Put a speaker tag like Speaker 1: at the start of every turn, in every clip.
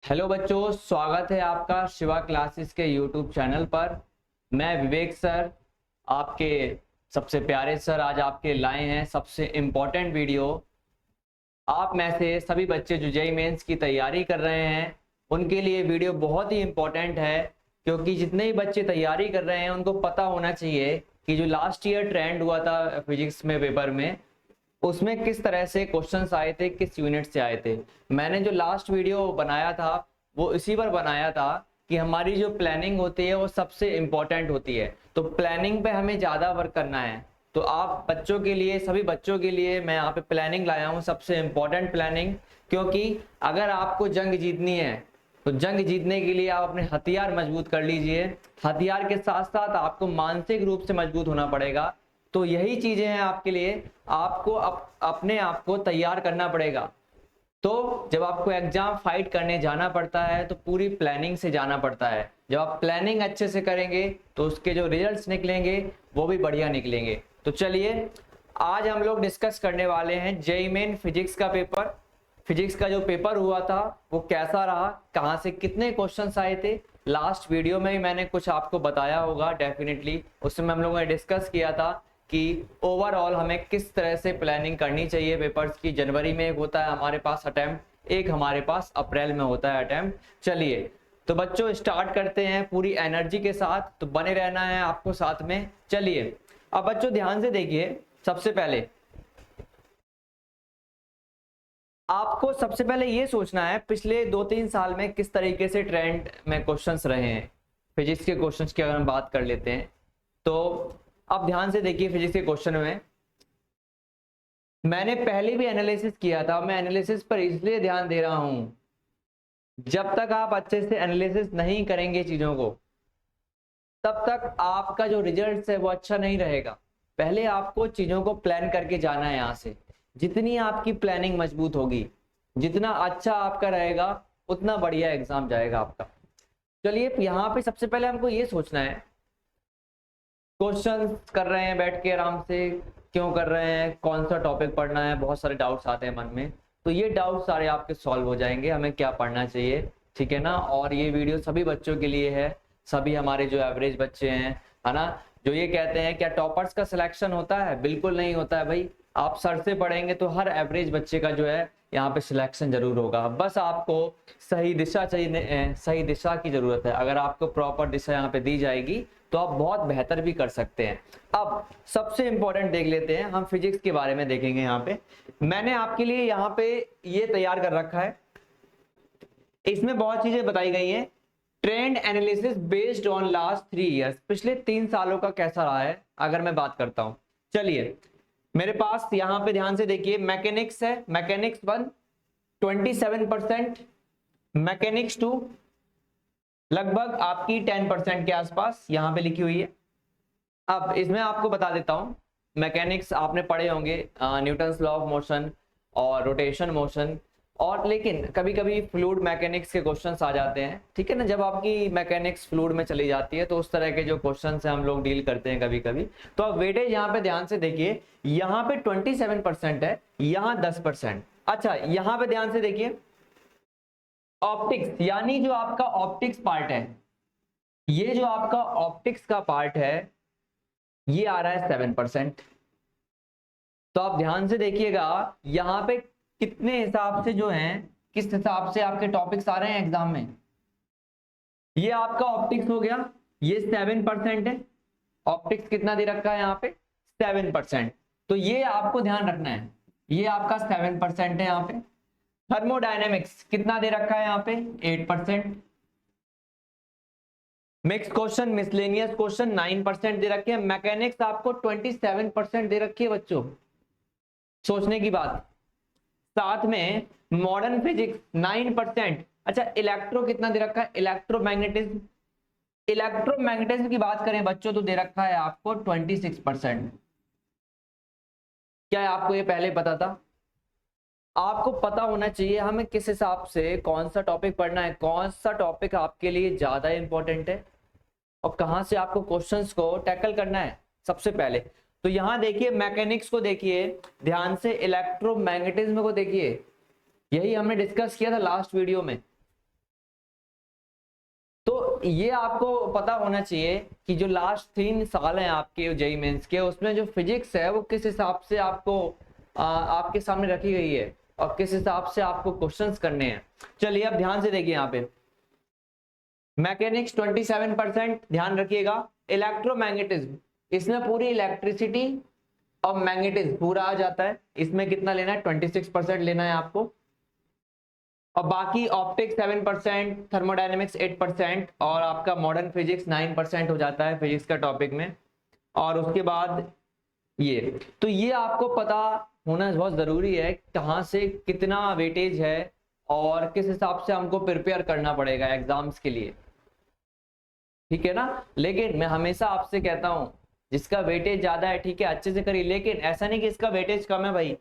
Speaker 1: Hello बच्चों, स्वागत है आपका शिवा क्लासेस के यूट्यूब चैनल पर। मैं विवेक सर, आपके सबसे प्यारे सर, आज आपके लाए हैं सबसे इम्पोर्टेंट वीडियो। आप में से सभी बच्चे जो जेईई मेंस की तैयारी कर रहे हैं उनके लिए वीडियो बहुत ही इम्पोर्टेंट है, क्योंकि जितने ही बच्चे तैयारी कर रहे हैं उनको पता होना चाहिए कि जो लास्ट ईयर ट्रेंड हुआ था फिजिक्स में पेपर में, उसमें किस तरह से क्वेश्चंस आए थे, किस यूनिट से आए थे। मैंने जो लास्ट वीडियो बनाया था वो इसी पर बनाया था कि हमारी जो प्लानिंग होती है वो सबसे इम्पोर्टेंट होती है, तो प्लानिंग पे हमें ज़्यादा वर्क करना है। तो आप बच्चों के लिए, सभी बच्चों के लिए मैं यहाँ पे प्लानिंग लाया हूँ, सबसे इम्पोर्टेंट प्लानिंग। क्योंकि अगर आपको जंग जीतनी है तो जंग जीतने के लिए आप अपने हथियार मजबूत कर लीजिए। हथियार के साथ साथ आपको मानसिक रूप से मजबूत होना पड़ेगा। तो यही चीजें हैं आपके लिए, आपको अपने आप को तैयार करना पड़ेगा। तो जब आपको एग्जाम फाइट करने जाना पड़ता है तो पूरी प्लानिंग से जाना पड़ता है। जब आप प्लानिंग अच्छे से करेंगे तो उसके जो रिजल्ट्स निकलेंगे वो भी बढ़िया निकलेंगे। तो चलिए, आज हम लोग डिस्कस करने वाले हैं जेईई मेन फिजिक्स का पेपर। फिजिक्स का जो पेपर हुआ था वो कैसा रहा, कहाँ से कितने क्वेश्चंस आए थे। लास्ट वीडियो में ही मैंने कुछ आपको बताया होगा डेफिनेटली, उसमें हम लोगों ने डिस्कस किया था कि ओवरऑल हमें किस तरह से प्लानिंग करनी चाहिए पेपर्स की। जनवरी में एक होता है हमारे पास अटेम्प्ट, एक हमारे पास अप्रैल में होता है अटेम्प्ट। चलिए तो बच्चों स्टार्ट करते हैं पूरी एनर्जी के साथ, तो बने रहना है आपको साथ में। चलिए अब बच्चों ध्यान से देखिए, सबसे पहले ये सोचना है पिछले 2-3 साल में किस तरीके से ट्रेंड में क्वेश्चंस रहे हैं। फिजिक्स के क्वेश्चंस की अगर हम बात कर लेते हैं तो अब ध्यान से देखिए, फिजिक्स के क्वेश्चन में मैंने पहले भी एनालिसिस किया था। मैं एनालिसिस पर इसलिए ध्यान दे रहा हूं, जब तक आप अच्छे से एनालिसिस नहीं करेंगे चीजों को तब तक आपका जो रिजल्ट है वो अच्छा नहीं रहेगा। पहले आपको चीजों को प्लान करके जाना है। यहाँ से जितनी आपकी प्लानिंग मजबूत होगी, जितना अच्छा आपका रहेगा, उतना बढ़िया एग्जाम जाएगा आपका। चलिए यहाँ पे सबसे पहले हमको ये सोचना है, क्वेश्चन कर रहे हैं बैठ के आराम से, क्यों कर रहे हैं, कौन सा टॉपिक पढ़ना है, बहुत सारे डाउट्स आते हैं मन में। तो ये डाउट सारे आपके सॉल्व हो जाएंगे, हमें क्या पढ़ना चाहिए, ठीक है ना। और ये वीडियो सभी बच्चों के लिए है, सभी हमारे जो एवरेज बच्चे हैं, है ना। जो ये कहते हैं क्या टॉपर्स का सिलेक्शन होता है, बिल्कुल नहीं होता है भाई। आप सर से पढ़ेंगे तो हर एवरेज बच्चे का जो है यहाँ पे सिलेक्शन जरूर होगा। बस आपको सही दिशा चाहिए, सही दिशा की जरूरत है। अगर आपको प्रॉपर दिशा यहाँ पे दी जाएगी तो आप बहुत बेहतर भी कर सकते हैं। अब सबसे इंपॉर्टेंट देख लेते हैं, हम फिजिक्स के बारे में देखेंगे। यहाँ पे मैंने आपके लिए यहाँ पे ये तैयार कर रखा है, इसमें बहुत चीजें बताई गई हैं। Trend analysis based on last 3 years, पिछले 3 सालों का कैसा रहा है अगर मैं बात करता हूं। चलिए मेरे पास यहाँ पे ध्यान से देखिए, मैकेनिक्स है, मैकेनिक्स 1 27%, मैकेनिक्स 2 लगभग आपकी 10% के आसपास यहाँ पे लिखी हुई है। अब इसमें आपको बता देता हूँ, मैकेनिक्स आपने पढ़े होंगे, न्यूटन्स लॉ ऑफ मोशन और रोटेशन मोशन, और लेकिन कभी कभी फ्लूइड मैकेनिक्स के क्वेश्चंस आ जाते हैं, ठीक है ना। जब आपकी मैकेनिक्स फ्लूइड में चली जाती है तो उस तरह के जो क्वेश्चंस हैं हम लोग डील करते हैं कभी कभी। तो अब वेटेज यहाँ पे ध्यान से देखिए, यहाँ पे 27% है, यहाँ 10%। अच्छा यहाँ पे ध्यान से देखिए, ऑप्टिक्स यानी जो आपका ऑप्टिक्स पार्ट है, ये जो आपका ऑप्टिक्स का पार्ट है ये आ रहा है 7%। तो आप ध्यान से देखिएगा यहाँ पे कितने हिसाब से जो है, किस हिसाब से आपके टॉपिक्स आ रहे हैं एग्जाम में। ये आपका ऑप्टिक्स हो गया, ये 7% है। ऑप्टिक्स कितना दे रखा है यहाँ पे, 7%। तो ये आपको ध्यान रखना है, ये आपका 7% है यहाँ पे। थर्मोडायनेमिक्स कितना दे रखा है यहाँ पे, 8%। मिक्स क्वेश्चन, मिसलेनियस क्वेश्चन 9% दे रखे हैं। मैकेनिक्स आपको 27% दे रखी है बच्चों, सोचने की बात। साथ में मॉडर्न फिजिक्स 9%। अच्छा इलेक्ट्रो कितना दे रखा है, इलेक्ट्रोमैग्नेटिज्म, इलेक्ट्रोमैग्नेटिज्म की बात करें बच्चों तो दे रखा है आपको 26%। क्या आपको ये पहले पता था? आपको पता होना चाहिए हमें किस हिसाब से कौन सा टॉपिक पढ़ना है, कौन सा टॉपिक आपके लिए ज्यादा इंपॉर्टेंट है और कहां से आपको क्वेश्चंस को टैकल करना है सबसे पहले। तो यहां देखिए, मैकेनिक्स को देखिए ध्यान से, इलेक्ट्रोमैग्नेटिज्म को देखिए, यही हमने डिस्कस किया था लास्ट वीडियो में। ये आपको पता होना चाहिए कि जो लास्ट 3 साल हैं आपके जेईई मेंस के, उसमें जो फिजिक्स है वो किस हिसाब से आपको आपके सामने रखी गई है और किस हिसाब से आपको क्वेश्चंस करने हैं। चलिए अब ध्यान से देखिए, यहाँ पे मैकेनिक्स 27%, ध्यान रखिएगा। इलेक्ट्रोमैग्नेटिज्म, इसमें पूरी इलेक्ट्रिसिटी और मैग्नेटिज्म पूरा आ जाता है, इसमें कितना लेना है, 26% लेना है आपको। और बाकी ऑप्टिक्स 7%, थर्मोडायनेमिक्स 8% और आपका मॉडर्न फिजिक्स 9% हो जाता है फिजिक्स का टॉपिक में। और उसके बाद ये, तो ये आपको पता होना बहुत जरूरी है कहाँ से कितना वेटेज है और किस हिसाब से हमको प्रिपेयर करना पड़ेगा एग्जाम्स के लिए, ठीक है ना। लेकिन मैं हमेशा आपसे कहता हूं जिसका वेटेज ज्यादा है ठीक है अच्छे से करिए, लेकिन ऐसा नहीं कि इसका वेटेज कम है भाई,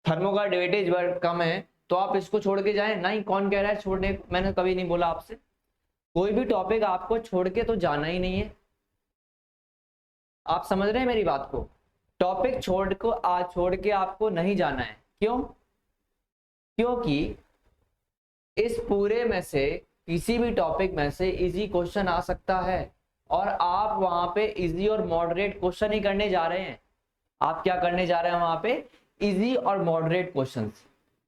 Speaker 1: थर्मो का वेटेज कम है तो आप इसको छोड़ के जाएं, नहीं, कौन कह रहा है छोड़ने, मैंने कभी नहीं बोला आपसे। कोई भी टॉपिक आपको छोड़ के तो जाना ही नहीं है, आप समझ रहे हैं मेरी बात को। टॉपिक छोड़ के आपको नहीं जाना है। क्यों? क्योंकि इस पूरे में से किसी भी टॉपिक में से इजी क्वेश्चन आ सकता है और आप वहां पे इजी और मॉडरेट क्वेश्चन ही करने जा रहे हैं। आप क्या करने जा रहे हैं वहां पे, इजी और मॉडरेट क्वेश्चंस।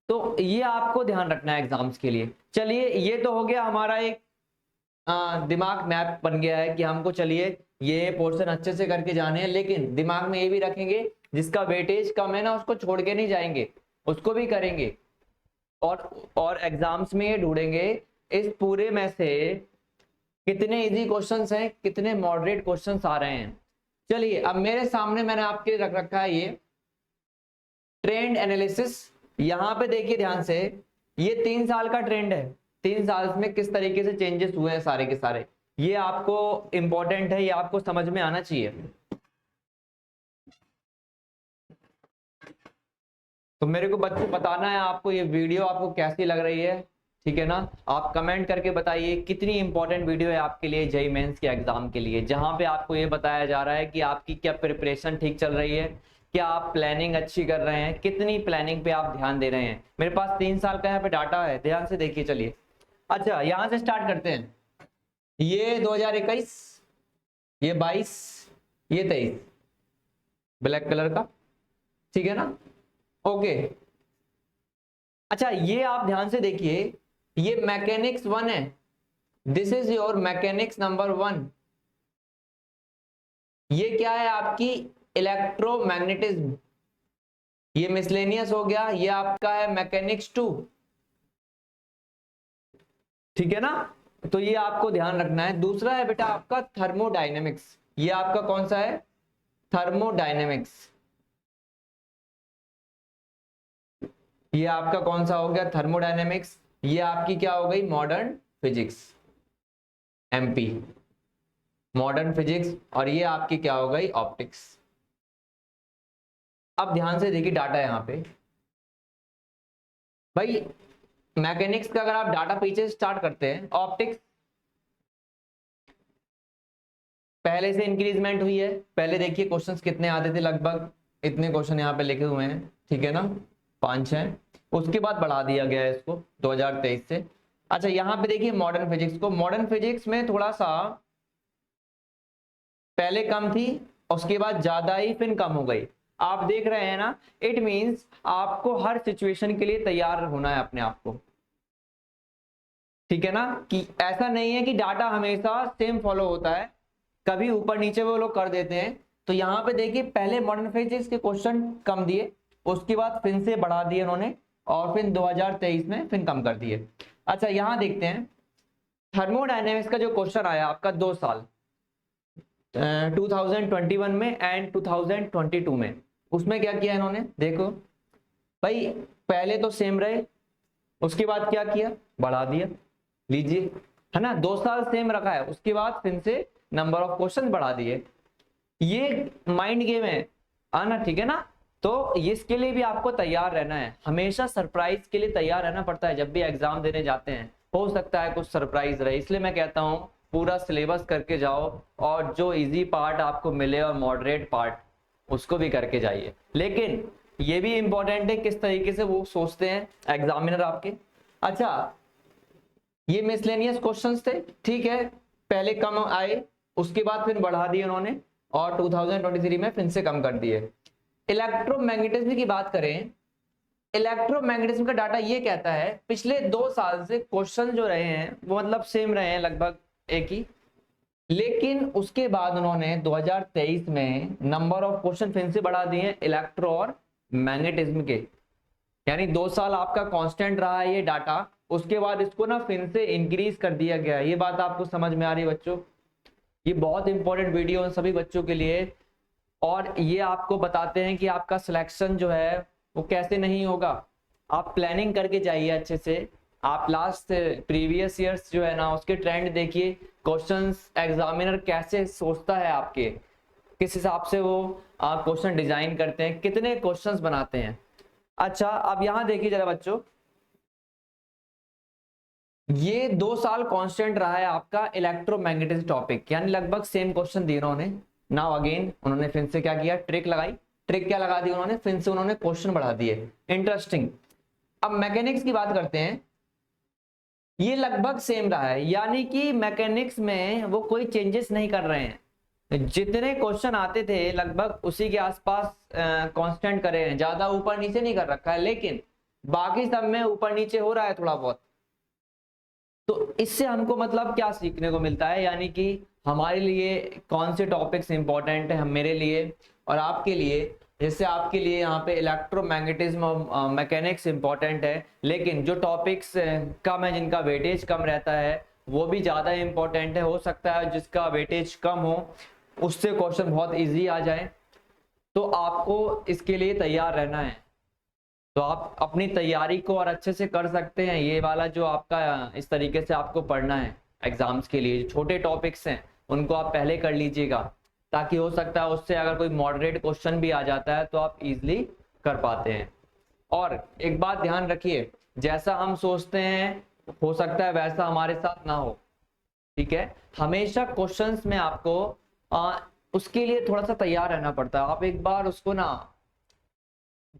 Speaker 1: तो ये आपको ध्यान रखना है एग्जाम्स के लिए। चलिए ये तो हो गया हमारा एक दिमाग मैप बन गया है कि हमको चलिए ये पोर्शन अच्छे से करके जाने हैं, लेकिन दिमाग में ये भी रखेंगे जिसका वेटेज कम है ना उसको छोड़ के नहीं जाएंगे, उसको भी करेंगे। और एग्जाम्स में ये ढूंढेंगे इस पूरे में से कितने इजी क्वेश्चंस हैं, कितने मॉडरेट क्वेश्चंस आ रहे हैं। चलिए अब मेरे सामने मैंने आपके लिए रख रखा है ये ट्रेंड एनालिसिस। यहां पे देखिए ध्यान से, ये 3 साल का ट्रेंड है, 3 साल में किस तरीके से चेंजेस हुए हैं सारे के सारे, ये आपको इंपॉर्टेंट है, ये आपको समझ में आना चाहिए। तो मेरे को बच्चों बताना है आपको ये वीडियो आपको कैसी लग रही है, ठीक है ना। आप कमेंट करके बताइए कितनी इंपॉर्टेंट वीडियो है आपके लिए जेईई मेंस के एग्जाम के लिए, जहां पे आपको ये बताया जा रहा है कि आपकी क्या प्रिपरेशन ठीक चल रही है, क्या आप प्लानिंग अच्छी कर रहे हैं, कितनी प्लानिंग पे आप ध्यान दे रहे हैं। मेरे पास 3 साल का यहाँ पे डाटा है, ध्यान से देखिए। चलिए अच्छा यहां से स्टार्ट करते हैं। ये 2021, ये 22, ये 23, ब्लैक कलर का, ठीक है ना, ओके। अच्छा ये आप ध्यान से देखिए, ये मैकेनिक्स 1 है, this is your mechanics number 1। ये क्या है आपकी इलेक्ट्रोमैग्नेटिज्म, ये मिसलेनियस हो गया, ये आपका है मैकेनिक्स 2, ठीक है ना। तो ये आपको ध्यान रखना है। दूसरा है बेटा आपका थर्मोडायनेमिक्स, ये आपका कौन सा है, थर्मोडायनेमिक्स। ये आपका कौन सा हो गया, थर्मोडायनेमिक्स। ये आपकी क्या हो गई, modern physics, MP, modern physics. और ये आपकी क्या हो गई, ऑप्टिक्स। अब ध्यान से देखिए डाटा यहां पे भाई, मैकेनिक्स का अगर आप डाटा पीछे स्टार्ट करते हैं, ऑप्टिक्स पहले से इंक्रीजमेंट हुई है। पहले देखिए क्वेश्चंस कितने आते थे, लगभग इतने क्वेश्चन यहाँ पे लिखे हुए हैं, ठीक है ना, 5-6। उसके बाद बढ़ा दिया गया है इसको 2023 से। अच्छा यहाँ पे देखिए मॉडर्न फिजिक्स को, मॉडर्न फिजिक्स में थोड़ा सा पहले कम थी, उसके बाद ज्यादा ही फिर कम हो गई। आप देख रहे हैं ना, इट मींस आपको हर सिचुएशन के लिए तैयार होना है अपने आप को, ठीक है ना। कि ऐसा नहीं है कि डाटा हमेशा सेम फॉलो होता है, कभी ऊपर नीचे वो लोग कर देते हैं। तो यहाँ पे देखिए पहले मॉडर्न फिजिक्स के क्वेश्चन कम दिए, उसके बाद फिर से बढ़ा दिए उन्होंने, और फिर 2023 में फिर कम कर दिए। अच्छा यहाँ देखते हैं थर्मोडायनेमिक्स का जो क्वेश्चन आया आपका 2 साल 2021 में एंड 2022 में, उसमें क्या किया इन्होंने, देखो भाई पहले तो सेम रहे, उसके बाद क्या किया, बढ़ा दिया, लीजिए, है ना, 2 साल सेम रखा है, उसके बाद फिर से नंबर ऑफ क्वेश्चन बढ़ा दिए। ये माइंड गेम है आना, ठीक है ना। तो इसके लिए भी आपको तैयार रहना है, हमेशा सरप्राइज के लिए तैयार रहना पड़ता है। जब भी एग्जाम देने जाते हैं हो सकता है कुछ सरप्राइज रहे, इसलिए मैं कहता हूँ पूरा सिलेबस करके जाओ, और जो इजी पार्ट आपको मिले और मॉडरेट पार्ट उसको भी करके जाइए। लेकिन ये भी इंपॉर्टेंट है किस तरीके से वो सोचते हैं एग्जामिनर आपके। अच्छा ये मिसलेनियस क्वेश्चंस थे, ठीक है, पहले कम आए, उसके बाद फिर बढ़ा दिए उन्होंने, और 2023 में फिर से कम कर दिए। इलेक्ट्रोमैग्नेटिज्म की बात करें, इलेक्ट्रोमैग्नेटिज्म का डाटा ये कहता है पिछले 2 साल से क्वेश्चन जो रहे हैं वो मतलब सेम रहे हैं, लगभग एक ही, लेकिन उसके बाद उन्होंने 2023 में नंबर ऑफ क्वेश्चन फिर से बढ़ा दिए हैं इलेक्ट्रो और मैग्नेटिज्म के। यानी 2 साल आपका कांस्टेंट रहा है ये डाटा, उसके बाद इसको ना फिर से इंक्रीज कर दिया गया। ये बात आपको समझ में आ रही है बच्चों? ये बहुत इंपॉर्टेंट वीडियो है सभी बच्चों के लिए, और ये आपको बताते हैं कि आपका सिलेक्शन जो है वो कैसे नहीं होगा। आप प्लानिंग करके जाइए अच्छे से। आप लास्ट प्रीवियस ईयर्स जो है ना उसके ट्रेंड देखिए, क्वेश्चंस एग्जामिनर कैसे सोचता है आपके, किस हिसाब से वो क्वेश्चन डिजाइन करते हैं, कितने क्वेश्चंस बनाते हैं। अच्छा, अब यहां देखिए जरा बच्चों, ये 2 साल कांस्टेंट रहा है आपका इलेक्ट्रोमैग्नेटिज्म टॉपिक, यानी लगभग सेम क्वेश्चन दिए उन्होंने। नाउ अगेन उन्होंने फिर से क्या किया, ट्रिक लगाई। ट्रिक क्या लगा दी उन्होंने, फिर से उन्होंने क्वेश्चन बढ़ा दिए। इंटरेस्टिंग। अब मैकेनिक्स की बात करते हैं, ये लगभग सेम रहा है, यानी कि मैकेनिक्स में वो कोई चेंजेस नहीं कर रहे हैं। जितने क्वेश्चन आते थे लगभग उसी के आसपास कांस्टेंट करे हैं, ज्यादा ऊपर नीचे नहीं कर रखा है, लेकिन बाकी सब में ऊपर नीचे हो रहा है थोड़ा बहुत। तो इससे हमको मतलब क्या सीखने को मिलता है, यानी कि हमारे लिए कौन से टॉपिक्स इंपॉर्टेंट है, हम मेरे लिए और आपके लिए। जैसे आपके लिए यहाँ पे इलेक्ट्रोमैग्नेटिज्म और मैकेनिक्स इंपॉर्टेंट है, लेकिन जो टॉपिक्स कम है, जिनका वेटेज कम रहता है, वो भी ज़्यादा इंपॉर्टेंट है। हो सकता है जिसका वेटेज कम हो उससे क्वेश्चन बहुत इजी आ जाए, तो आपको इसके लिए तैयार रहना है। तो आप अपनी तैयारी को और अच्छे से कर सकते हैं। ये वाला जो आपका इस तरीके से आपको पढ़ना है एग्जाम्स के लिए, छोटे टॉपिक्स हैं उनको आप पहले कर लीजिएगा, ताकि हो सकता है उससे अगर कोई मॉडरेट क्वेश्चन भी आ जाता है तो आप इजीली कर पाते हैं। और एक बात ध्यान रखिए, जैसा हम सोचते हैं हो सकता है वैसा हमारे साथ ना हो, ठीक है। हमेशा क्वेश्चंस में आपको उसके लिए थोड़ा सा तैयार रहना पड़ता है। आप एक बार उसको ना,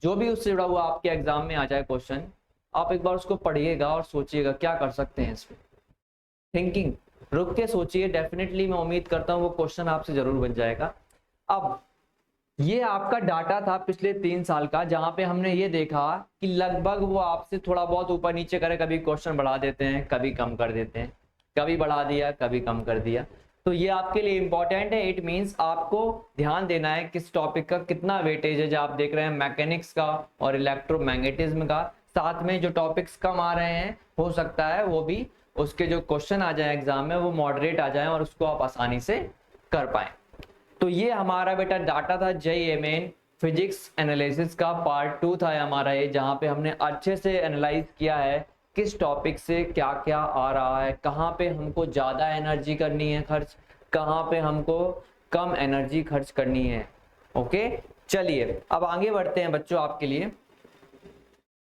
Speaker 1: जो भी उससे जुड़ा हुआ आपके एग्जाम में आ जाए क्वेश्चन, आप एक बार उसको पढ़िएगा और सोचिएगा क्या कर सकते हैं इसमें। थिंकिंग, रुक के सोचिए, डेफिनेटली मैं उम्मीद करता हूँ वो क्वेश्चन आपसे जरूर बन जाएगा। अब ये आपका डाटा था पिछले 3 साल का, जहां पे हमने ये देखा कि लगभग वो आपसे थोड़ा बहुत ऊपर नीचे करे, कभी क्वेश्चन बढ़ा देते हैं, कभी कम कर देते हैं, कभी बढ़ा दिया कभी कम कर दिया। तो ये आपके लिए इंपॉर्टेंट है। इट मींस आपको ध्यान देना है किस टॉपिक का कितना वेटेज है। जो आप देख रहे हैं मैकेनिक्स का और इलेक्ट्रोमैग्नेटिज्म का, साथ में जो टॉपिक्स कम आ रहे हैं हो सकता है वो भी उसके जो क्वेश्चन आ जाए एग्जाम में वो मॉडरेट आ जाए और उसको आप आसानी से कर पाए। तो ये हमारा बेटा डाटा था JEE मेन फिजिक्स एनालिसिस का पार्ट 2 था हमारा ये, जहाँ पे हमने अच्छे से एनालाइज किया है किस टॉपिक से क्या क्या आ रहा है, कहाँ पे हमको ज़्यादा एनर्जी करनी है खर्च, कहाँ पे हमको कम एनर्जी खर्च करनी है। ओके, चलिए अब आगे बढ़ते हैं बच्चों आपके लिए।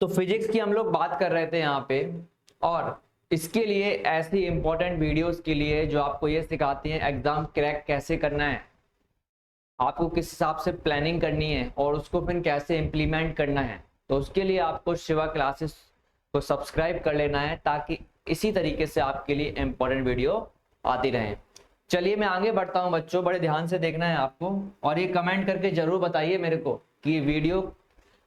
Speaker 1: तो फिजिक्स की हम लोग बात कर रहे थे यहाँ पे, और इसके लिए ऐसी इंपॉर्टेंट वीडियोस के लिए जो आपको ये सिखाती हैं एग्जाम क्रैक कैसे करना है, आपको किस हिसाब से प्लानिंग करनी है और उसको फिर कैसे इम्प्लीमेंट करना है। तो उसके लिए आपको शिवा क्लासेस को सब्सक्राइब कर लेना है, ताकि इसी तरीके से आपके लिए इंपॉर्टेंट वीडियो आती रहे। चलिए मैं आगे बढ़ता हूं बच्चों, बड़े ध्यान से देखना है आपको, और ये कमेंट करके जरूर बताइए मेरे को कि वीडियो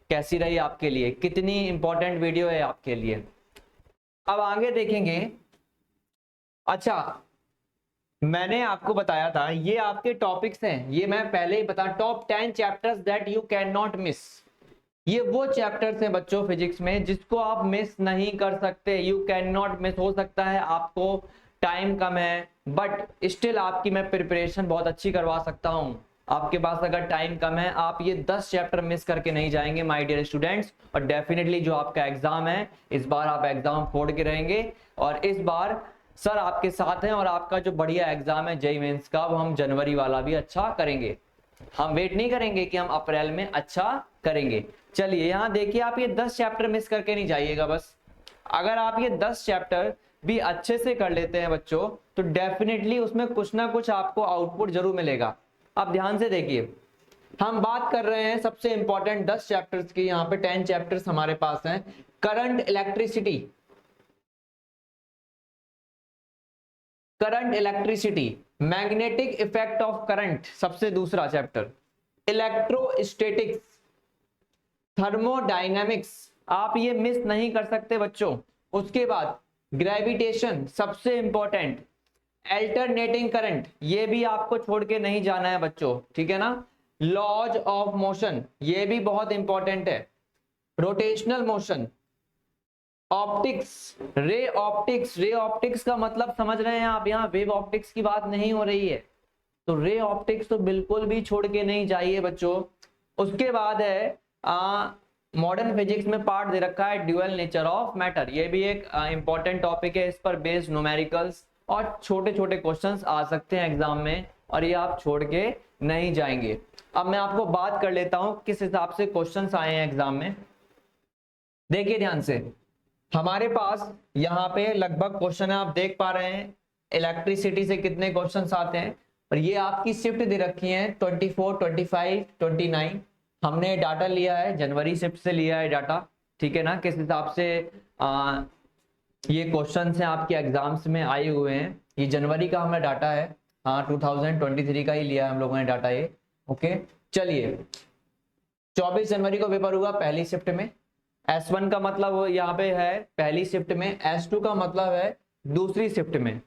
Speaker 1: कैसी रही आपके लिए, कितनी इंपॉर्टेंट वीडियो है आपके लिए। अब आगे देखेंगे। अच्छा, मैंने आपको बताया था ये आपके टॉपिक्स हैं, ये मैं पहले ही बता, top 10 chapters that you can not miss. ये वो चैप्टर्स हैं बच्चों फिजिक्स में जिसको आप मिस नहीं कर सकते। You can not miss. हो सकता है आपको टाइम कम है, बट स्टिल आपकी मैं प्रिपरेशन बहुत अच्छी करवा सकता हूँ। आपके पास अगर टाइम कम है, आप ये 10 चैप्टर मिस करके नहीं जाएंगे माय डियर स्टूडेंट्स। और डेफिनेटली जो आपका एग्जाम है, इस बार आप एग्जाम फोड़ के रहेंगे, और इस बार सर आपके साथ हैं, और आपका जो बढ़िया एग्जाम है JEE मेंस का, वो हम जनवरी वाला भी अच्छा करेंगे। हम वेट नहीं करेंगे कि हम अप्रैल में अच्छा करेंगे। चलिए यहाँ देखिए, आप ये 10 चैप्टर मिस करके नहीं जाइएगा बस। अगर आप ये 10 चैप्टर भी अच्छे से कर लेते हैं बच्चों, तो डेफिनेटली उसमें कुछ ना कुछ आपको आउटपुट जरूर मिलेगा। आप ध्यान से देखिए, हम बात कर रहे हैं सबसे इंपॉर्टेंट 10 चैप्टर्स की। यहाँ पे 10 चैप्टर्स हमारे पास हैं। Current, electricity, current electricity, magnetic effect of current सबसे दूसरा चैप्टर, इलेक्ट्रोस्टैटिक्स, थर्मोडायनामिक्स, आप ये मिस नहीं कर सकते बच्चों। उसके बाद ग्रेविटेशन सबसे इंपॉर्टेंट, अल्टरनेटिंग करंट, ये भी आपको छोड़ के नहीं जाना है बच्चों, ठीक है ना। लॉज ऑफ मोशन, ये भी बहुत इंपॉर्टेंट है। Rotational motion, optics, ray optics, ray optics का मतलब समझ रहे हैं आप, यहाँ वेव ऑप्टिक्स की बात नहीं हो रही है, तो रे ऑप्टिक्स तो बिल्कुल भी छोड़ के नहीं जाइए बच्चों। उसके बाद है मॉडर्न फिजिक्स में पार्ट दे रखा है ड्यूअल नेचर ऑफ मैटर, ये भी एक इंपॉर्टेंट टॉपिक है, इस पर बेस्ड न्यूमेरिकल्स और छोटे छोटे क्वेश्चंस आ सकते हैं एग्जाम में, और ये आप छोड़ के नहीं जाएंगे। अब मैं आपको बात कर लेता हूं किस हिसाब से क्वेश्चंस आए हैं एग्जाम में। देखिए ध्यान से, हमारे पास यहाँ पे लगभग क्वेश्चन है, आप देख पा रहे हैं इलेक्ट्रिसिटी से कितने क्वेश्चंस आते हैं, और ये आपकी शिफ्ट दे रखी है 24, 25, 29। हमने डाटा लिया है जनवरी शिफ्ट से लिया है डाटा, ठीक है ना, किस हिसाब से ये क्वेश्चन हैं आपके एग्जाम्स में आए हुए हैं। ये जनवरी का हमारा डाटा है, हाँ 2023 का ही लिया है हम लोगों ने डाटा ये। ओके चलिए, 24 जनवरी को पेपर हुआ पहली शिफ्ट में। S1 का मतलब यहाँ पे है पहली शिफ्ट में, S2 का मतलब है दूसरी शिफ्ट में।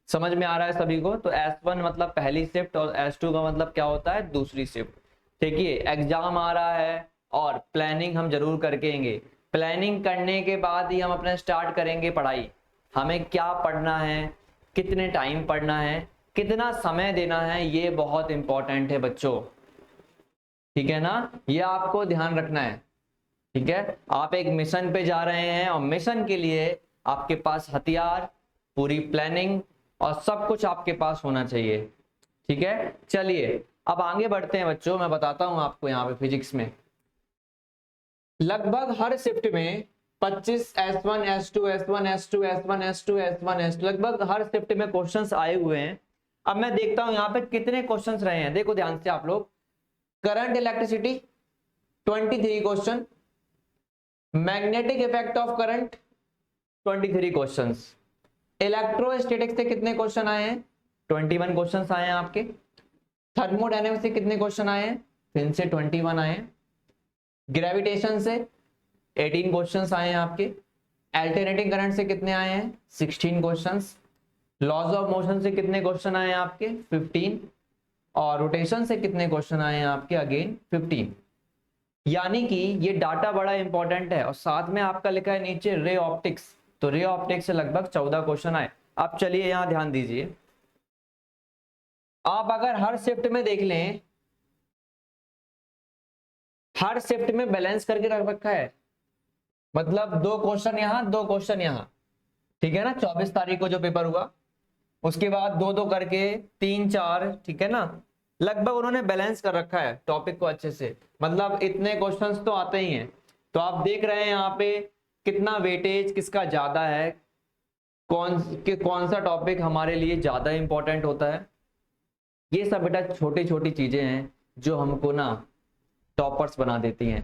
Speaker 1: समझ में आ रहा है सभी को? तो S1 मतलब पहली शिफ्ट और S2 का मतलब क्या होता है, दूसरी शिफ्ट। देखिए एग्जाम आ रहा है और प्लानिंग हम जरूर करके, प्लानिंग करने के बाद ही हम अपना स्टार्ट करेंगे पढ़ाई। हमें क्या पढ़ना है, कितने टाइम पढ़ना है, कितना समय देना है, ये बहुत इंपॉर्टेंट है बच्चों, ठीक है ना, ये आपको ध्यान रखना है। ठीक है, आप एक मिशन पे जा रहे हैं और मिशन के लिए आपके पास हथियार, पूरी प्लानिंग और सब कुछ आपके पास होना चाहिए। ठीक है, चलिए अब आगे बढ़ते हैं बच्चों। मैं बताता हूं आपको यहाँ पे फिजिक्स में लगभग हर शिफ्ट में 25 S1 S2 S1 S2 S1 S2 S1 S2 लगभग हर शिफ्ट में क्वेश्चंस आए हुए हैं। अब मैं देखता हूं यहाँ पे कितने क्वेश्चंस रहे हैं, देखो ध्यान से आप लोग। Current electricity 23 question, magnetic effect of current 23 questions, electrostatics से कितने क्वेश्चन आए हैं, 21 क्वेश्चंस आए हैं आपके। थर्मोडायनेमिक्स से कितने क्वेश्चन आए हैं, फिर से 21 आए हैं। ग्रेविटेशन से 18 क्वेश्चंस आए हैं आपके। अल्टरनेटिंग करंट से कितने आए हैं, 16 क्वेश्चंस। लॉज ऑफ मोशन से कितने क्वेश्चन आए हैं आपके, 15। और रोटेशन से कितने क्वेश्चन आए हैं आपके, अगेन 15। यानी कि ये डाटा बड़ा इंपॉर्टेंट है। और साथ में आपका लिखा है नीचे रे ऑप्टिक्स, तो रे ऑप्टिक्स से लगभग 14 क्वेश्चन आए। अब चलिए यहां ध्यान दीजिए, आप अगर हर शिफ्ट में देख लें, हर शिफ्ट में बैलेंस करके रख रखा है, मतलब 2 क्वेश्चन यहां 2 क्वेश्चन यहां, ठीक है ना। 24 तारीख को जो पेपर हुआ उसके बाद 2-2 करके 3-4, ठीक है ना, लगभग उन्होंने बैलेंस कर रखा है टॉपिक को अच्छे से, मतलब इतने क्वेश्चंस तो आते ही हैं। तो आप देख रहे हैं यहाँ पे कितना वेटेज किसका ज्यादा है, कौन सा टॉपिक हमारे लिए ज्यादा इंपॉर्टेंट होता है। ये सब बेटा छोटी छोटी चीजें हैं जो हमको ना टॉपर्स बना देती हैं,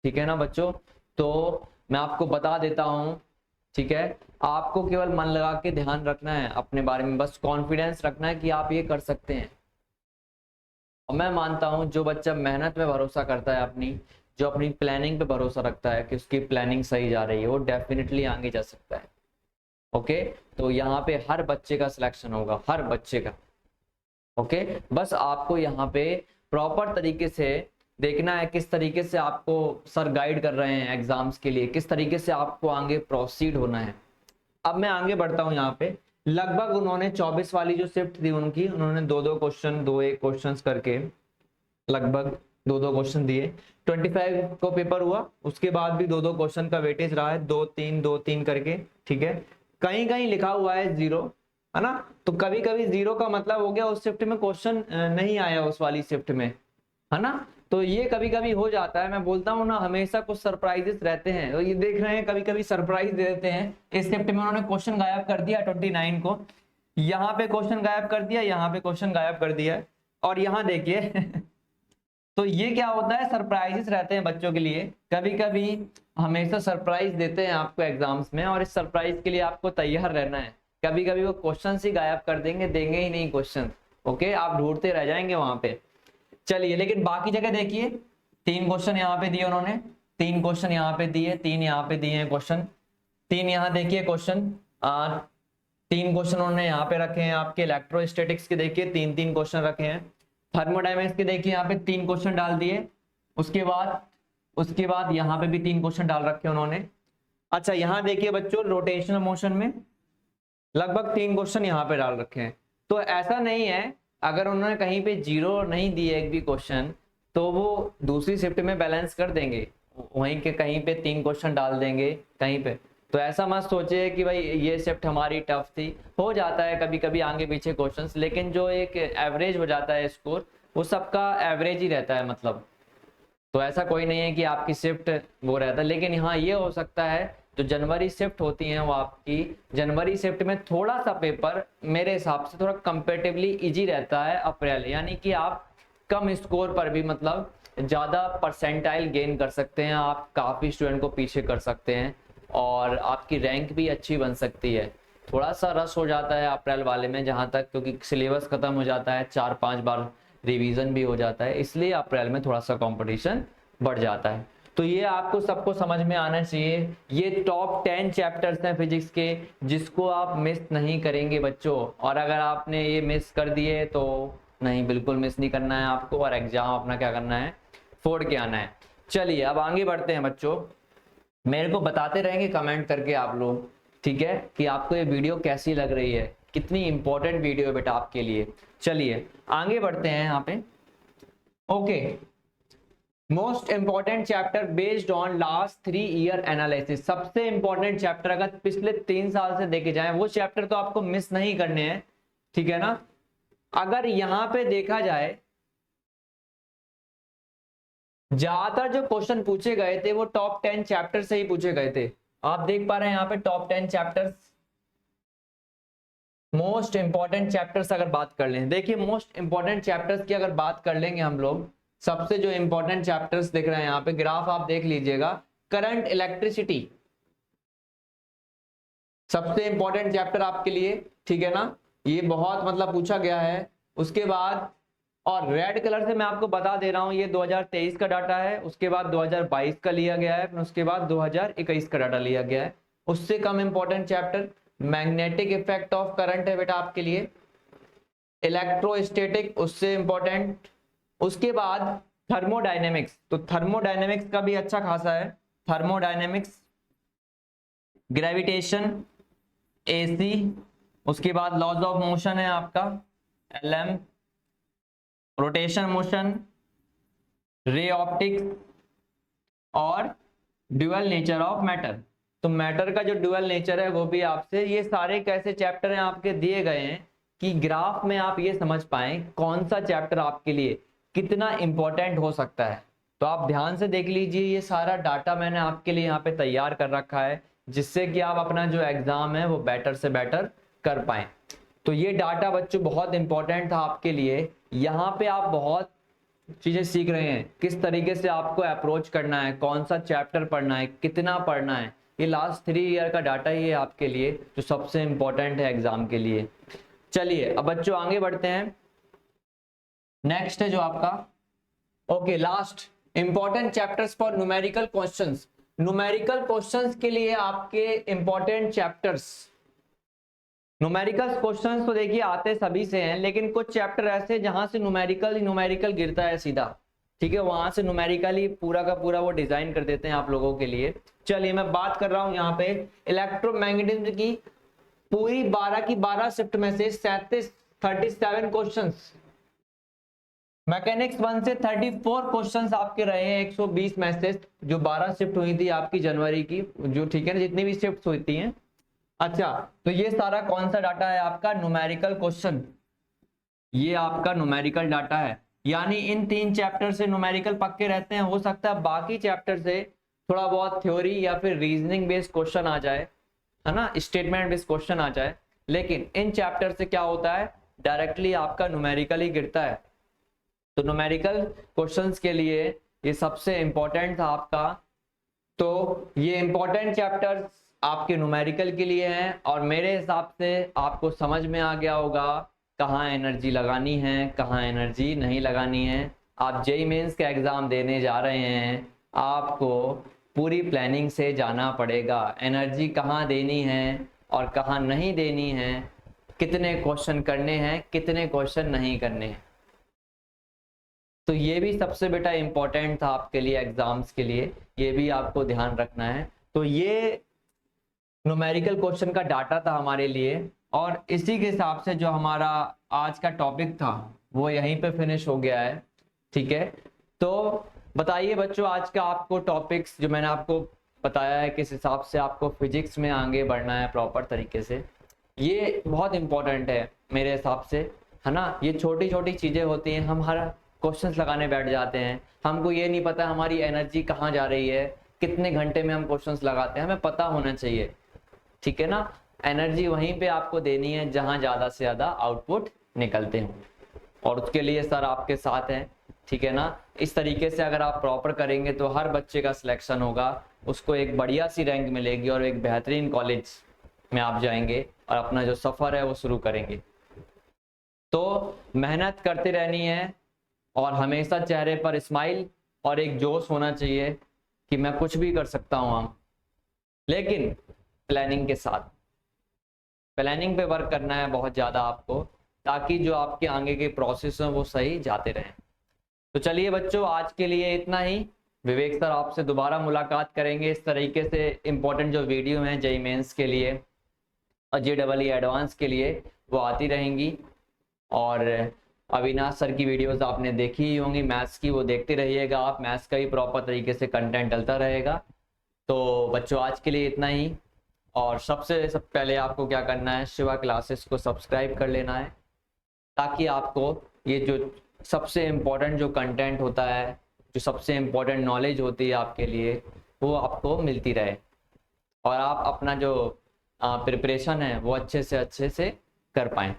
Speaker 1: ठीक है ना बच्चों। तो मैं आपको बता देता हूं, ठीक है, आपको केवल मन लगा के ध्यान रखना है अपने बारे में, बस कॉन्फिडेंस रखना है कि आप ये कर सकते हैं। और मैं मानता हूं जो बच्चा मेहनत पे भरोसा करता है, अपनी जो अपनी प्लानिंग पे भरोसा रखता है कि उसकी प्लानिंग सही जा रही है, वो डेफिनेटली आगे जा सकता है। ओके, तो यहाँ पे हर बच्चे का सिलेक्शन होगा, हर बच्चे का। ओके, बस आपको यहाँ पे प्रॉपर तरीके से देखना है किस तरीके से आपको सर गाइड कर रहे हैं एग्जाम्स के लिए, किस तरीके से आपको आगे प्रोसीड होना है। अब मैं आगे बढ़ता हूँ। यहाँ पे लगभग उन्होंने 24 वाली जो शिफ्ट थी उनकी, उन्होंने 2-2 क्वेश्चन 2-1 क्वेश्चन करके लगभग 2-2 क्वेश्चन दिए। 25 को पेपर हुआ, उसके बाद भी 2-2 क्वेश्चन का वेटेज रहा है, 2-3 2-3 करके, ठीक है। कहीं कहीं लिखा हुआ है 0, है ना, तो कभी कभी 0 का मतलब हो गया उस शिफ्ट में क्वेश्चन नहीं आया उस वाली शिफ्ट में, है ना। तो ये कभी कभी हो जाता है, मैं बोलता हूँ ना हमेशा कुछ सरप्राइजेस रहते हैं। तो ये देख रहे हैं कभी कभी सरप्राइज दे देते हैं। इस शिफ्ट में उन्होंने क्वेश्चन गायब कर दिया 29 को, यहाँ पे क्वेश्चन गायब कर दिया, यहाँ पे क्वेश्चन गायब कर दिया, और यहाँ देखिए तो ये क्या होता है, सरप्राइजेस रहते हैं बच्चों के लिए। कभी कभी हमेशा सरप्राइज देते हैं आपको एग्जाम्स में, और इस सरप्राइज के लिए आपको तैयार रहना है। कभी कभी वो क्वेश्चन ही गायब कर देंगे, देंगे ही नहीं क्वेश्चन। ओके, आप ढूंढते रह जाएंगे वहां पे। चलिए, लेकिन बाकी जगह देखिए 3 क्वेश्चन यहाँ पे दिए उन्होंने, 3 क्वेश्चन यहाँ पे दिए, 3 यहाँ पे दिए हैं क्वेश्चन, 3 यहाँ देखिए क्वेश्चन, 3 क्वेश्चन उन्होंने यहाँ पे रखे हैं आपके इलेक्ट्रोस्टैटिक्स के, देखिए 3 क्वेश्चन रखे हैं। थर्मोडायनेमिक्स के देखिए यहाँ पे 3 क्वेश्चन डाल दिए। उसके बाद यहाँ पे भी 3 क्वेश्चन डाल रखे हैं उन्होंने। अच्छा, यहाँ देखिए बच्चों रोटेशनल मोशन में लगभग 3 क्वेश्चन यहाँ पे डाल रखे हैं। तो ऐसा नहीं है, अगर उन्होंने कहीं पे 0 नहीं दिए एक भी क्वेश्चन, तो वो दूसरी शिफ्ट में बैलेंस कर देंगे, वहीं के कहीं पे 3 क्वेश्चन डाल देंगे कहीं पे। तो ऐसा मत सोचे कि भाई ये शिफ्ट हमारी टफ थी, हो जाता है कभी कभी आगे पीछे क्वेश्चंस, लेकिन जो एक एवरेज हो जाता है स्कोर, वो सबका एवरेज ही रहता है मतलब। तो ऐसा कोई नहीं है कि आपकी शिफ्ट वो रहता है, लेकिन हाँ ये हो सकता है जो जनवरी शिफ्ट होती है वो आपकी जनवरी शिफ्ट में थोड़ा सा पेपर मेरे हिसाब से थोड़ा कंपेरेटिवली इजी रहता है अप्रैल, यानी कि आप कम स्कोर पर भी मतलब ज़्यादा परसेंटाइल गेन कर सकते हैं, आप काफ़ी स्टूडेंट को पीछे कर सकते हैं और आपकी रैंक भी अच्छी बन सकती है। थोड़ा सा रश हो जाता है अप्रैल वाले में जहाँ तक, क्योंकि सिलेबस खत्म हो जाता है, 4-5 बार रिवीजन भी हो जाता है, इसलिए अप्रैल में थोड़ा सा कंपटीशन बढ़ जाता है। तो ये आपको सबको समझ में आना चाहिए। ये टॉप 10 चैप्टर्स हैं फिजिक्स के, जिसको आप मिस नहीं करेंगे बच्चों, और अगर आपने ये मिस कर दिए तो नहीं, बिल्कुल मिस नहीं करना है आपको, और एग्जाम अपना क्या करना है, फोड़ के आना है। चलिए अब आगे बढ़ते हैं बच्चों, मेरे को बताते रहेंगे कमेंट करके आप लोग, ठीक है, कि आपको ये वीडियो कैसी लग रही है, कितनी इंपॉर्टेंट वीडियो है बेटा आपके लिए। चलिए आगे बढ़ते हैं यहाँ पे। Okay, most important chapter based on last 3 year analysis. सबसे इंपॉर्टेंट चैप्टर अगर पिछले 3 साल से देखे जाए, वो चैप्टर तो आपको मिस नहीं करने हैं, ठीक है ना। अगर यहां पे देखा जाए, ज्यादातर जो क्वेश्चन पूछे गए थे वो टॉप 10 चैप्टर से ही पूछे गए थे। आप देख पा रहे हैं यहाँ पे top 10 chapters, most important chapters अगर बात कर लें, देखिए मोस्ट इंपॉर्टेंट चैप्टर्स की अगर बात कर लेंगे हम लोग, सबसे जो इंपॉर्टेंट चैप्टर्स दिख रहे हैं यहाँ पे, ग्राफ आप देख लीजिएगा, करंट इलेक्ट्रिसिटी सबसे इंपॉर्टेंट चैप्टर आपके लिए, ठीक है ना, ये बहुत मतलब पूछा गया है। उसके बाद, और रेड कलर से मैं आपको बता दे रहा हूं, ये 2023 का डाटा है, उसके बाद 2022 का लिया गया है, फिर उसके बाद 2021 का डाटा लिया गया है। उससे कम important chapter magnetic effect of current है बेटा आपके लिए, इलेक्ट्रोस्टैटिक उससे इंपॉर्टेंट। उसके बाद थर्मोडायनेमिक्स, तो थर्मोडायनेमिक्स का भी अच्छा खासा है, थर्मोडायनेमिक्स, ग्रेविटेशन, एसी, उसके बाद लॉज ऑफ मोशन है आपका LM, rotation motion, ray optics, और ड्यूअल नेचर ऑफ मैटर। तो मैटर का जो ड्यूअल नेचर है वो भी आपसे, ये सारे कैसे चैप्टर हैं आपके दिए गए हैं कि ग्राफ में आप ये समझ पाएं कौन सा चैप्टर आपके लिए कितना इंपॉर्टेंट हो सकता है। तो आप ध्यान से देख लीजिए, ये सारा डाटा मैंने आपके लिए यहाँ पे तैयार कर रखा है, जिससे कि आप अपना जो एग्जाम है वो बेटर से बेटर कर पाएं। तो ये डाटा बच्चों बहुत इंपॉर्टेंट था आपके लिए, यहाँ पे आप बहुत चीजें सीख रहे हैं, किस तरीके से आपको अप्रोच करना है, कौन सा चैप्टर पढ़ना है, कितना पढ़ना है। ये लास्ट 3 ईयर का डाटा ही है आपके लिए, जो सबसे इंपॉर्टेंट है एग्जाम के लिए। चलिए अब बच्चों आगे बढ़ते हैं, नेक्स्ट है जो आपका, okay, last important chapters for numerical questions. Numerical questions के लिए आपके इंपॉर्टेंट चैप्टर्स, न्यूमेरिकल क्वेश्चंस तो देखिए आते सभी से हैं, लेकिन कुछ चैप्टर ऐसे जहां से न्यूमेरिकल गिरता है सीधा, ठीक है, वहां से न्यूमेरिकली पूरा का पूरा वो डिजाइन कर देते हैं आप लोगों के लिए। चलिए मैं बात कर रहा हूं यहाँ पे इलेक्ट्रोमैग्नेटिज्म की, पूरी 12 की 12 शिफ्ट में से 37 क्वेश्चंस, मैकेनिक्स 1 से 34 क्वेश्चंस आपके रहे हैं 120 में से, जो 12 शिफ्ट हुई थी आपकी जनवरी की, जो ठीक है ना, जितनी भी शिफ्ट हुई हैं। अच्छा, तो ये सारा कौन सा डाटा है आपका, न्यूमेरिकल क्वेश्चन, ये आपका न्यूमेरिकल डाटा है, यानी इन 3 चैप्टर से न्यूमेरिकल पक्के रहते हैं। हो सकता है बाकी चैप्टर से थोड़ा बहुत थ्योरी या फिर रीजनिंग बेस्ड क्वेश्चन आ जाए, है ना, स्टेटमेंट बेस्ड क्वेश्चन आ जाए, लेकिन इन चैप्टर से क्या होता है, डायरेक्टली आपका न्यूमेरिकल ही गिरता है। तो न्यूमेरिकल क्वेश्चंस के लिए ये सबसे इंपॉर्टेंट था आपका। तो ये इंपॉर्टेंट चैप्टर्स आपके न्यूमेरिकल के लिए हैं और मेरे हिसाब से आपको समझ में आ गया होगा कहाँ एनर्जी लगानी है, कहाँ एनर्जी नहीं लगानी है। आप जेईई मेंस का एग्ज़ाम देने जा रहे हैं, आपको पूरी प्लानिंग से जाना पड़ेगा, एनर्जी कहाँ देनी है और कहाँ नहीं देनी है, कितने क्वेश्चन करने हैं, कितने क्वेश्चन नहीं करने हैं। तो ये भी सबसे बेटा इम्पोर्टेंट था आपके लिए एग्जाम्स के लिए, ये भी आपको ध्यान रखना है। तो ये न्यूमेरिकल क्वेश्चन का डाटा था हमारे लिए और इसी के हिसाब से जो हमारा आज का टॉपिक था वो यहीं पे फिनिश हो गया है। ठीक है, तो बताइए बच्चों, आज का आपको टॉपिक्स जो मैंने आपको बताया है किस हिसाब से आपको फिजिक्स में आगे बढ़ना है प्रॉपर तरीके से, ये बहुत इंपॉर्टेंट है मेरे हिसाब से, है ना। ये छोटी छोटी चीज़ें होती हैं, हम हर क्वेश्चंस लगाने बैठ जाते हैं, हमको ये नहीं पता हमारी एनर्जी कहाँ जा रही है, कितने घंटे में हम क्वेश्चंस लगाते हैं, हमें पता होना चाहिए। ठीक है ना, एनर्जी वहीं पे आपको देनी है जहां ज्यादा से ज्यादा आउटपुट निकलते हो और उसके लिए सर आपके साथ हैं। ठीक है ना, इस तरीके से अगर आप प्रॉपर करेंगे तो हर बच्चे का सिलेक्शन होगा, उसको एक बढ़िया सी रैंक मिलेगी और एक बेहतरीन कॉलेज में आप जाएंगे और अपना जो सफर है वो शुरू करेंगे। तो मेहनत करते रहनी है और हमेशा चेहरे पर स्माइल और एक जोश होना चाहिए कि मैं कुछ भी कर सकता हूँ हम, लेकिन प्लानिंग के साथ, प्लानिंग पे वर्क करना है बहुत ज़्यादा आपको, ताकि जो आपके आगे के प्रोसेस हैं वो सही जाते रहें। तो चलिए बच्चों, आज के लिए इतना ही। विवेक सर आपसे दोबारा मुलाकात करेंगे, इस तरीके से इम्पोर्टेंट जो वीडियो हैं जेईई मेंस के लिए और जेईई एडवांस के लिए वो आती रहेंगी। और अविनाश सर की वीडियोस आपने देखी ही होंगी मैथ्स की, वो देखते रहिएगा आप, मैथ्स का भी प्रॉपर तरीके से कंटेंट डलता रहेगा। तो बच्चों आज के लिए इतना ही, और सब पहले आपको क्या करना है, शिवा क्लासेस को सब्सक्राइब कर लेना है, ताकि आपको ये जो सबसे इम्पोर्टेंट जो कंटेंट होता है, जो सबसे इम्पोर्टेंट नॉलेज होती है आपके लिए, वो आपको मिलती रहे और आप अपना जो प्रिपरेशन है वो अच्छे से कर पाएँ।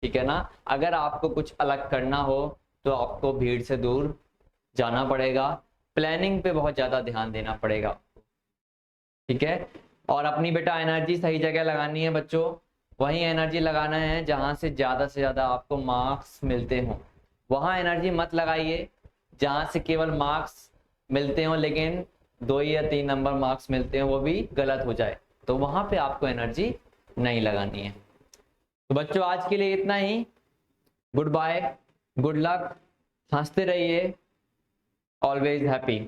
Speaker 1: ठीक है ना, अगर आपको कुछ अलग करना हो तो आपको भीड़ से दूर जाना पड़ेगा, प्लानिंग पे बहुत ज़्यादा ध्यान देना पड़ेगा। ठीक है, और अपनी बेटा एनर्जी सही जगह लगानी है बच्चों, वही एनर्जी लगाना है जहां से ज़्यादा आपको मार्क्स मिलते हों। वहां एनर्जी मत लगाइए जहां से केवल मार्क्स मिलते हों लेकिन 2 या 3 नंबर मार्क्स मिलते हों, वो भी गलत हो जाए, तो वहां पे आपको एनर्जी नहीं लगानी है। तो बच्चों आज के लिए इतना ही, गुड बाय, गुड लक, हंसते रहिए, ऑलवेज हैप्पी।